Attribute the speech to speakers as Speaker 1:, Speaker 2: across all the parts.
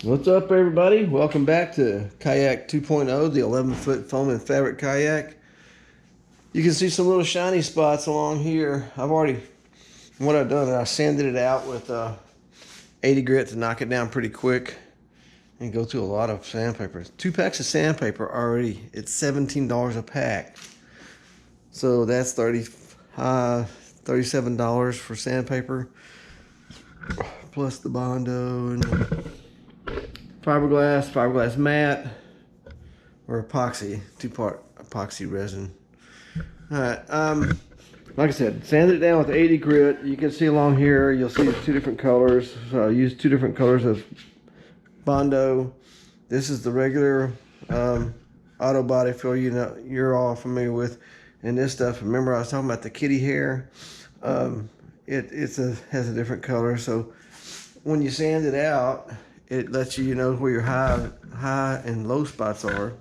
Speaker 1: What's up, everybody? Welcome back to Kayak 2.0, the 11-foot foam and fabric kayak. You can see some little shiny spots along here. What I've done is I sanded it out with 80 grit to knock it down pretty quick and go through a lot of sandpaper. 2 packs of sandpaper already. It's $17 a pack. So that's $37 for sandpaper, plus the Bondo and fiberglass mat, or epoxy, 2-part epoxy resin. All right, like I said, sanded it down with 80 grit. You can see along here, you'll see 2 different colors. So I used 2 different colors of Bondo. This is the regular auto body fill you're all familiar with. And this stuff, remember I was talking about the kitty hair? Has a different color. So when you sand it out, it lets you know where your high and low spots are.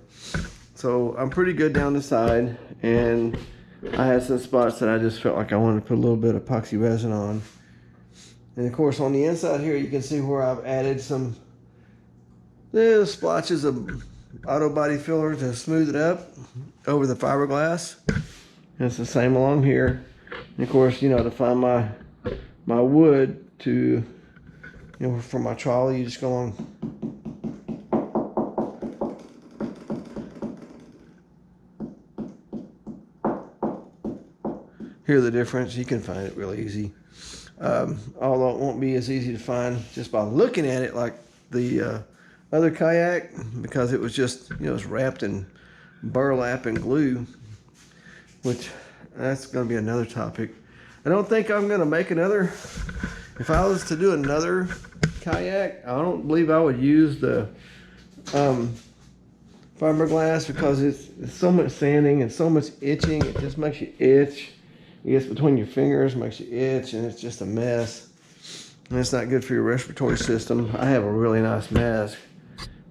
Speaker 1: So I'm pretty good down the side, and I had some spots that I just felt like I wanted to put a little bit of epoxy resin on. And of course on the inside here you can see where I've added some little splotches of auto body filler to smooth it up over the fiberglass. And it's the same along here. And of course, to find my wood to, for my trolley, you just go on. Hear the difference? You can find it really easy. Although it won't be as easy to find just by looking at it like the other kayak, because it was just, it's wrapped in burlap and glue, which that's going to be another topic. I don't think I'm going to make another. If I was to do another kayak, I don't believe I would use the fiberglass, because it's so much sanding and so much itching. It just makes you itch. It gets between your fingers, makes you itch, and it's just a mess. And it's not good for your respiratory system. I have a really nice mask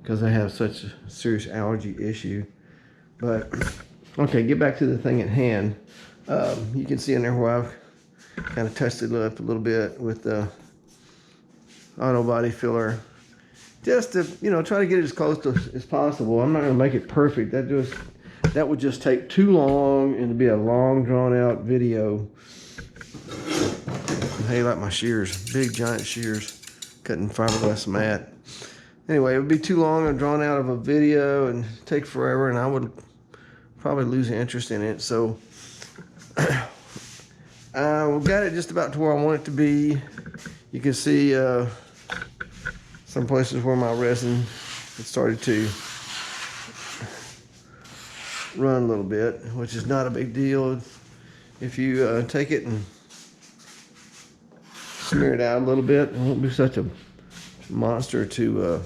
Speaker 1: because I have such a serious allergy issue. But okay, get back to the thing at hand. You can see in there where I've kind of touched it up a little bit with the auto body filler, just to try to get it as close to as possible. I'm not going to make it perfect. That would just take too long, and it'd be a long drawn out video. Hey, like my shears, big giant shears, cutting fiberglass mat. Anyway, it would be too long and drawn out of a video and take forever, and I would probably lose interest in it. So we've got it just about to where I want it to be. You can see some places where my resin had started to run a little bit, which is not a big deal. If you take it and smear it out a little bit, it won't be such a monster to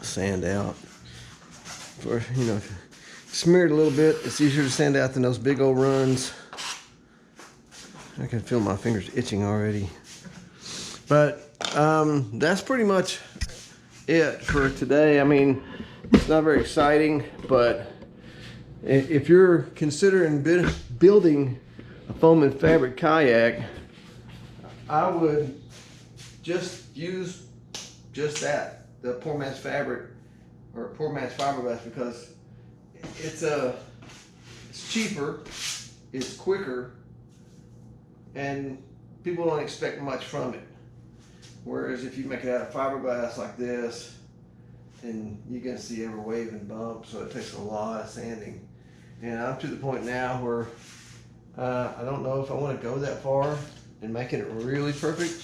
Speaker 1: sand out. Smear it a little bit. It's easier to sand out than those big old runs. I can feel my fingers itching already. But that's pretty much it for today. I mean, it's not very exciting, but if you're considering building a foam and fabric kayak, I would just use that, the poor man's fabric or poor man's fiberglass, because it's cheaper, it's quicker, and people don't expect much from it. Whereas if you make it out of fiberglass like this, and you can see every wave and bump, so it takes a lot of sanding. And I'm to the point now where I don't know if I want to go that far and making it really perfect.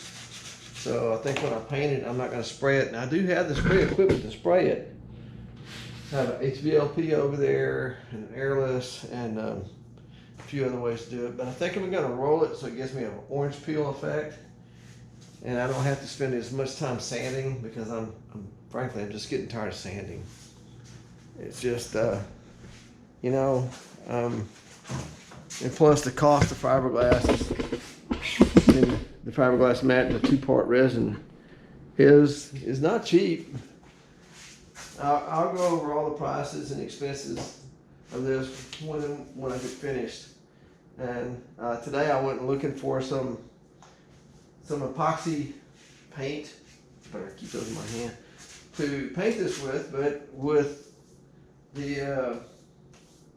Speaker 1: So I think when I paint it, I'm not going to spray it. And I do have the spray equipment to spray it. I have an HVLP over there, and an airless, and a few other ways to do it. But I think I'm going to roll it so it gives me an orange peel effect, and I don't have to spend as much time sanding, because frankly, I'm just getting tired of sanding. It's just, and plus the cost of fiberglass, and the fiberglass mat and the 2-part resin is not cheap. I'll go over all the prices and expenses of this when I get finished. And today I went looking for some epoxy paint better keep those in my hand, to paint this with. But with the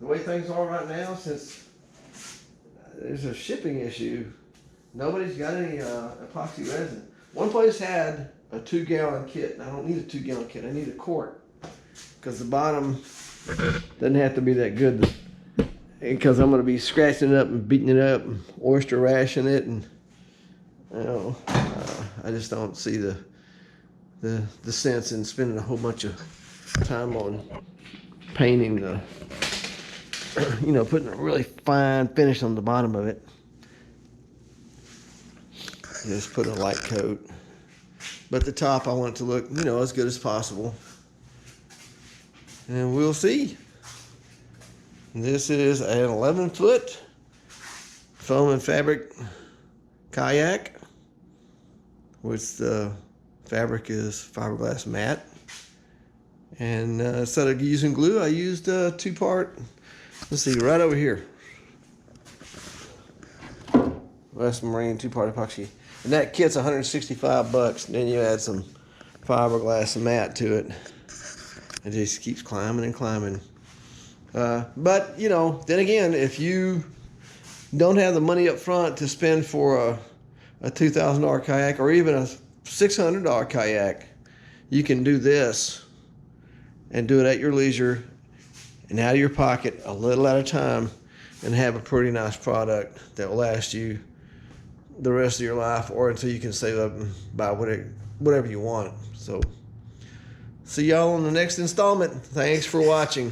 Speaker 1: way things are right now, since there's a shipping issue, nobody's got any epoxy resin. One place had a 2-gallon kit, and I don't need a 2-gallon kit, I need a quart. Because the bottom doesn't have to be that good, because I'm going to be scratching it up and beating it up and oyster rashing it, and you know, I just don't see the sense in spending a whole bunch of time on painting the, you know, putting a really fine finish on the bottom of it. Just put a light coat, but the top I want it to look, you know, as good as possible, and we'll see. This is an 11-foot foam and fabric kayak, which the fabric is fiberglass mat, and instead of using glue, I used a 2-part. Let's see, right over here, West Marine 2-part epoxy. And that kit's $165. Then you add some fiberglass mat to it. It just keeps climbing and climbing. But, you know, then again, if you don't have the money up front to spend for a $2,000 kayak or even a $600 kayak, you can do this and do it at your leisure and out of your pocket a little at a time and have a pretty nice product that will last you the rest of your life, or until you can save up and buy whatever you want. So see y'all on the next installment. Thanks for watching.